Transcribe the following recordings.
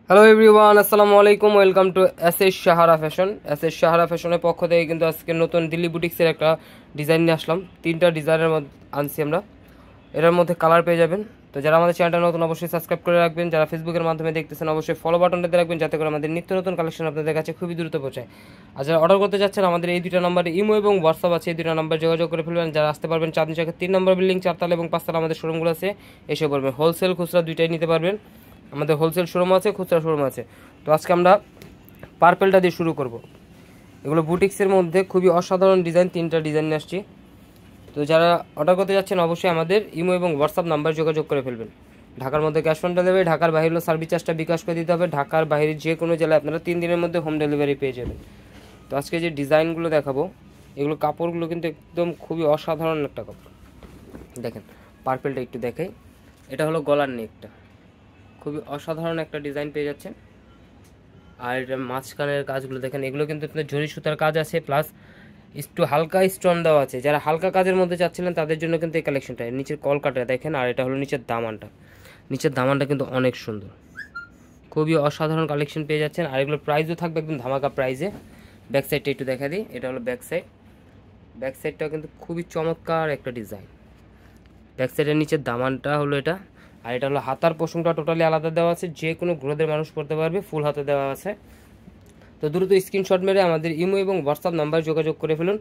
Hello everyone, আসসালামু আলাইকুম। Welcome to SS Sahara fashion. SS Sahara ফ্যাশনের পক্ষ থেকে কিন্তু আজকে নতুন দিল্লি বুটিক্সের একটা ডিজাইন নিয়ে আসলাম। তিনটা ডিজাইনের মধ্যে আনছি আমরা, এটার মধ্যে কালার পেয়ে যাবেন। তো যারা আমাদের চ্যানেলটা নতুন অবশ্যই সাবস্ক্রাইব করে রাখবেন, যারা ফেসবুকের মাধ্যমে দেখতেছেন অবশ্যই ফলো বাটনটাতে রাখবেন, যাতে করে আমাদের নিত্য নতুন কালেকশন আপনাদের কাছে খুবই দ্রুত পৌঁছায়। আর যারা অর্ডার করতে যাচ্ছেন আমাদের এই দুটো নাম্বারে ইমো এবং হোয়াটসঅ্যাপ আছে, এই দুটো নাম্বার যোগাযোগ করে ফেলবেন। যারা আসতে পারবেন চাঁদনী চকের 3 নম্বর বিল্ডিং 4 তলা এবং 5 তলা আমাদের শোরুমগুলো আছে, এসে পড়বেন। হোলসেল খুচরা দুইটাই নিতে পারবেন, আমাদের হোলসেল শোরুম আছে, খুচরা শোরুম আছে। তো আজকে আমরা পার্পেলটা দিয়ে শুরু করব। এগুলো বুটিক্সের মধ্যে খুবই অসাধারণ ডিজাইন, তিনটা ডিজাইন নিয়ে আসছি। তো যারা অর্ডার করতে যাচ্ছেন অবশ্যই আমাদের ইমো এবং হোয়াটসঅ্যাপ নাম্বার যোগাযোগ করে ফেলবেন। ঢাকার মধ্যে ক্যাশ অন ডেলিভারি, ঢাকার বাইরে হলো সার্ভিস চার্জটা বিকাশ করে দিতে হবে। ঢাকার বাইরে যে কোনো জেলায় আপনারা 3 দিনের মধ্যে হোম ডেলিভারি পেয়ে যাবেন। তো আজকে যে ডিজাইনগুলো দেখাবো, এগুলো কাপড়গুলো কিন্তু একদম খুবই অসাধারণ একটা কাপড়। দেখেন পার্পেলটা একটু দেখাই, এটা হলো গলার নেকটা, খুবই অসাধারণ একটা ডিজাইন পেয়ে যাচ্ছেন। আর এটা মাঝখানের কাজগুলো দেখেন, এগুলো কিন্তু আপনার জরি সুতার কাজ আছে, প্লাস একটু হালকা স্টোন দেওয়া আছে। যারা হালকা কাজের মধ্যে চাচ্ছিলেন তাদের জন্য কিন্তু এই কালেকশনটা। নিচের কলকাটা দেখেন, আর এটা হলো নিচের দামানটা। নিচের দামানটা কিন্তু অনেক সুন্দর, খুবই অসাধারণ কালেকশন পেয়ে যাচ্ছেন। আর এগুলোর প্রাইসও থাকবে একদম ধামাকা প্রাইসে। ব্যাক সাইডটা একটু দেখা দিই, এটা হলো ব্যাক সাইড। ব্যাক সাইডটাও কিন্তু খুবই চমৎকার একটা ডিজাইন। ব্যাক সাইডের নিচের দামানটা হলো এটা, আর এটা হলো হাতার পোষণটা টোটালি আলাদা দেওয়া আছে, যে কোনো গ্রোদের মানুষ পড়তে পারবে, ফুল হাতে দেওয়া আছে। তো দ্রুত স্ক্রিনশট মেরে আমাদের ইমো এবং হোয়াটসঅ্যাপ নাম্বার যোগাযোগ করে ফেলুন।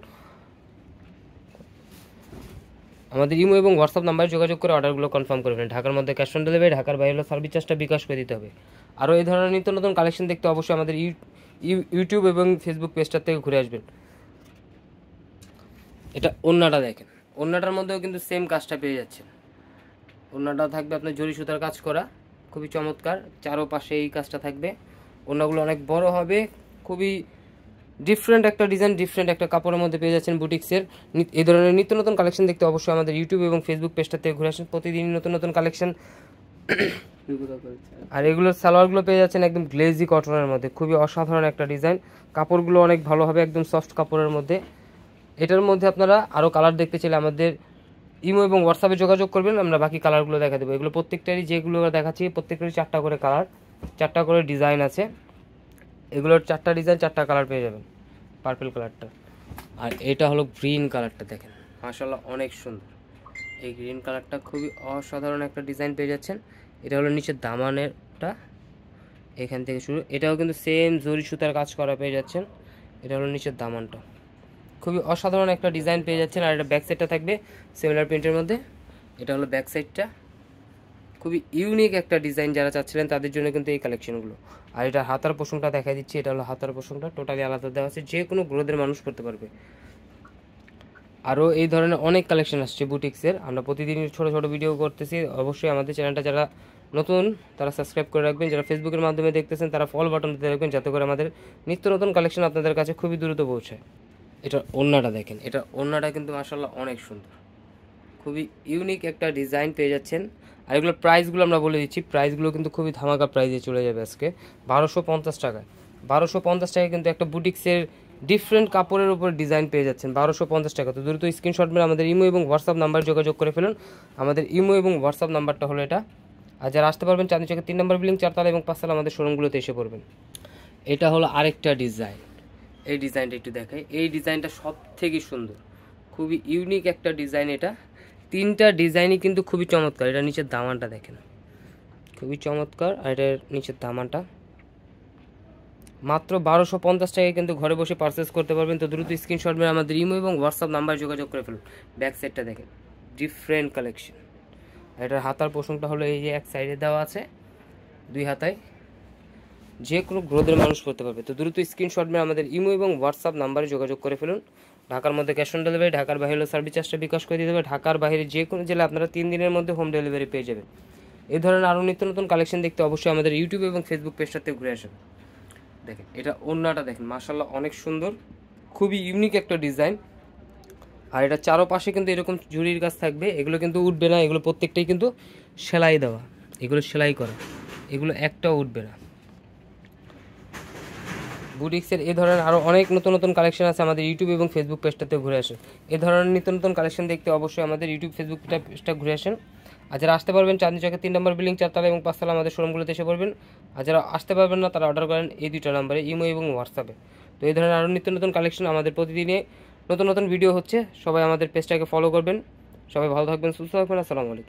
আমাদের ইমো এবং হোয়াটসঅ্যাপ নাম্বারে যোগাযোগ করে অর্ডারগুলো কনফার্ম করবেন। ঢাকার মধ্যে ক্যাশ অন ডেলিভারি, ঢাকার বাইরে হলো সার্ভিস চার্জটা বিকাশ করে দিতে হবে। আরও এই ধরনের নিত্য নতুন কালেকশন দেখতে অবশ্যই আমাদের ইউটিউব এবং ফেসবুক পেজটার থেকে ঘুরে আসবেন। এটা ওড়নাটা দেখেন, ওড়নাটার মধ্যেও কিন্তু সেম কাজটা পেয়ে যাচ্ছেন। ওড়নাটা থাকবে আপনার জরি সুতার কাজ করা, খুবই চমৎকার। চারোপাশে এই কাজটা থাকবে। ওড়নাগুলো অনেক বড় হবে, খুবই ডিফারেন্ট একটা ডিজাইন, ডিফারেন্ট একটা কাপড়ের মধ্যে পেয়ে যাচ্ছেন বুটিক্সের। এই ধরনের নিত্য নতুন কালেকশন দেখতে অবশ্যই আমাদের ইউটিউব এবং ফেসবুক পেজটা থেকে ঘুরে আসেন, প্রতিদিন নতুন নতুন কালেকশন। আর এগুলোর সালোয়ারগুলো পেয়ে যাচ্ছেন একদম গ্লেজি কটনের মধ্যে, খুবই অসাধারণ একটা ডিজাইন। কাপড়গুলো অনেক ভালো হবে, একদম সফট কাপড়ের মধ্যে। এটার মধ্যে আপনারা আরও কালার দেখতে চাইলে আমাদের ইমো এবং হোয়াটসঅ্যাপে যোগাযোগ করবেন, আমরা বাকি কালারগুলো দেখা দেবো। এগুলো প্রত্যেকটারই যেগুলো দেখাচ্ছি প্রত্যেকটারই 4টা করে কালার, 4টা করে ডিজাইন আছে। এগুলোর 4টা ডিজাইন 4টা কালার পেয়ে যাবেন। পার্পল কালারটা, আর এটা হলো গ্রিন কালারটা, দেখেন মাশাআল্লাহ অনেক সুন্দর। এই গ্রিন কালারটা খুবই অসাধারণ একটা ডিজাইন পেয়ে যাচ্ছেন। এটা হলো নিচের দামানেরটা, এখান থেকে শুরু। এটাও কিন্তু সেম জরি সুতার কাজ করা পেয়ে যাচ্ছেন। এটা হলো নিচের দামানটা, খুবই অসাধারণ একটা ডিজাইন পেয়ে যাচ্ছেন। আর এটা ব্যাক সাইডটা থাকবে সিমিলার প্রিন্টের মধ্যে। এটা হলো ব্যাক সাইডটা, খুবই ইউনিক একটা ডিজাইন, যারা চাচ্ছিলেন তাদের জন্য কিন্তু এই কালেকশনগুলো। আর এটা হাতার পোষণটা দেখা দিচ্ছি, এটা হলো হাতার পোষণটা টোটালি আলাদা দেওয়া আছে, যে কোনো গ্রোদের মানুষ করতে পারবে। আরও এই ধরনের অনেক কালেকশন আসছে বুটিক্সের, আমরা প্রতিদিন ছোট ছোট ভিডিও করতেছি। অবশ্যই আমাদের চ্যানেলটা যারা নতুন তারা সাবস্ক্রাইব করে রাখবেন, যারা ফেসবুকের মাধ্যমে দেখতেছেন তারা ফলো বাটন দিতে রাখবেন, যাতে করে আমাদের নিত্য নতুন কালেকশন আপনাদের কাছে খুবই দ্রুত পৌঁছায়। এটা ওড়নাটা দেখেন, এটা ওড়নাটা কিন্তু মাশাআল্লাহ অনেক সুন্দর, খুবই ইউনিক একটা ডিজাইন পেয়ে যাচ্ছেন। আর এগুলোর প্রাইসগুলো আমরা বলে দিচ্ছি, প্রাইসগুলো কিন্তু খুবই ধামাকা প্রাইসে চলে যাবে আজকে 1250 টাকায়। 1250 টাকায় কিন্তু একটা বুটিক্সের ডিফারেন্ট কাপড়ের উপর ডিজাইন পেয়ে যাচ্ছেন 1250 টাকা। তো দ্রুত স্ক্রিনশট মেরে আমাদের ইমো এবং হোয়াটসঅ্যাপ নাম্বার যোগাযোগ করে ফেলুন। আমাদের ইমো এবং হোয়াটসঅ্যাপ নাম্বারটা হলো এটা। আর যারা আসতে পারবেন চাঁদনী চকের 3 নম্বর বিল্ডিং 4 তলা এবং 5 তলা আমাদের শোরুমগুলোতে এসে পড়বেন। এটা হলো আরেকটা ডিজাইন, এই ডিজাইনটা একটু দেখাই। এই ডিজাইনটা সব থেকে সুন্দর, খুবই ইউনিক একটা ডিজাইন। এটা তিনটা ডিজাইনই কিন্তু খুবই চমৎকার। এটা নিচের দামানটা দেখেন, খুবই চমৎকার। আর এটার নিচের দামানটা মাত্র 1250 টাকায় কিন্তু ঘরে বসে পারচেস করতে পারবেন। তো দ্রুত স্ক্রিনশট মেরে আমাদের ইমো এবং হোয়াটসঅ্যাপ নাম্বার যোগাযোগ করে ফেলুন। ব্যাক সাইডটা দেখেন, ডিফারেন্ট কালেকশন। এটার হাতার পোষণটা হলো এই যে এক সাইডে দেওয়া আছে, 2 হাতায়, যে কোনো গ্রোদের মানুষ করতে পারবে। তো দ্রুত স্ক্রিনশট মেরে আমাদের ইমো এবং হোয়াটসঅ্যাপ নাম্বারে যোগাযোগ করে ফেলুন। ঢাকার মধ্যে ক্যাশ অন ডেলিভারি, ঢাকার বাইরে হলো সার্ভিস চার্জটা বিকাশ করে দিতে হবে। ঢাকার বাইরে যে কোনো জেলায় আপনারা 3 দিনের মধ্যে হোম ডেলিভারি পেয়ে যাবেন। এই ধরনের আরও নিত্য নতুন কালেকশন দেখতে অবশ্যই আমাদের ইউটিউব এবং ফেসবুক পেজটাতে ঘুরে আসুন। দেখেন এটা ওড়নাটা দেখেন, মাশাআল্লাহ অনেক সুন্দর, খুবই ইউনিক একটা ডিজাইন। আর এটা চারোপাশে কিন্তু এরকম জুরির কাজ থাকবে, এগুলো কিন্তু উঠবে না, এগুলো প্রত্যেকটাই কিন্তু সেলাই দেওয়া, এগুলো সেলাই করা, এগুলো একটাও উঠবে না। বুটিক্সের এই ধরনের আরও অনেক নতুন নতুন কালেকশন আছে, আমাদের ইউটিউব এবং ফেসবুক পেজটাতে ঘুরে আসেন। এই ধরনের নিত্য নতুন কালেকশন দেখতে অবশ্যই আমাদের ইউটিউব ফেসবুক পেজটা ঘুরে আসেন। আর যারা আসতে পারবেন চাঁদনী চকের 3 নম্বর বিল্ডিং 4 তলা এবং 5 তলা আমাদের শোরুমগুলোতে এসে পড়বেন। আর যারা আসতে পারবেন না তারা অর্ডার করেন এই 2টা নম্বরে, ইমো এবং হোয়াটসঅ্যাপে। তো এই ধরনের আরও নিত্য নতুন কালেকশন আমাদের প্রতিদিনে নতুন নতুন ভিডিও হচ্ছে। সবাই আমাদের পেজটাকে ফলো করবেন। সবাই ভালো থাকবেন, সুস্থ থাকবেন। আসসালামু আলাইকুম।